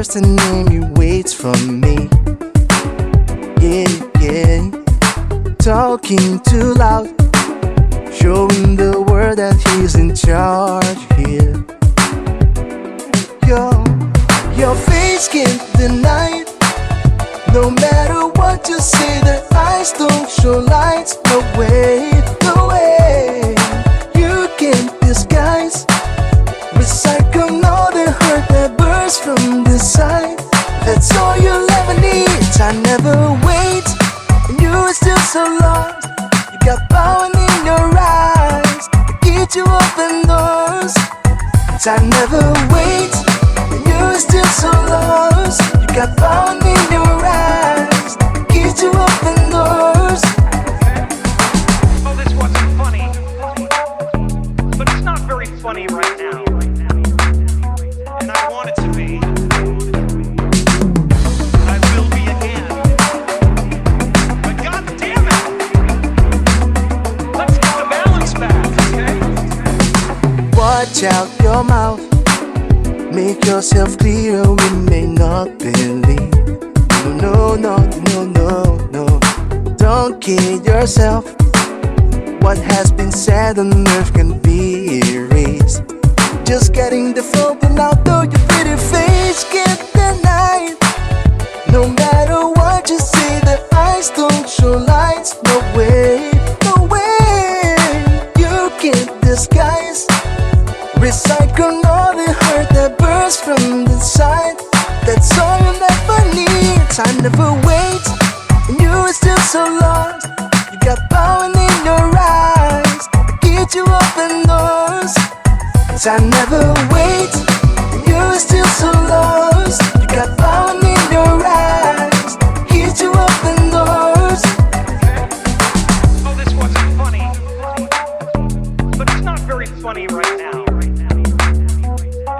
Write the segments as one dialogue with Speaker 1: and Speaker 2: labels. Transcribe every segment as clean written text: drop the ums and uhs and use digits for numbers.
Speaker 1: first name he waits for me. Yeah, yeah. Talking too loud, showing the world that he's in charge here. Your face can't deny it. No matter what you say, the eyes don't show lights. No way, no way. You can't disguise, recycle all the hurt that bursts from the side. That's all you'll ever need. I never wait, and you are still so lost. You got power in your eyes to get you open doors. I never wait, and you are still so lost. You got power in your eyes to get you open doors.
Speaker 2: Oh, this wasn't funny, but it's not very funny right now, and I want it to be. I will be again. But God damn it! Let's get the balance back, okay?
Speaker 1: Watch out your mouth, make yourself clear. We may not believe. No, no, no, no, no. Don't kid yourself. What has been said on earth can be erased. Just getting the phone out, though your pretty face can't deny it. No matter what you say, the eyes don't show lights. No way, no way. You can't disguise, recycle all the hurt that bursts from the side. That's all you'll ever need. I never wait, and you are still so lost. You got power in your eyes to get you open doors. I never wait, and you are still so lost. You got power in your eyes to get you open doors.
Speaker 2: Oh, this wasn't funny, but it's not very funny right now,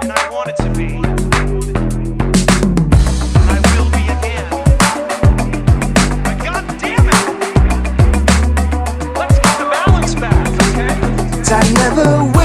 Speaker 2: and I want it to be. I will be again. But God damn it! Let's get the balance back, okay?
Speaker 1: I never wait.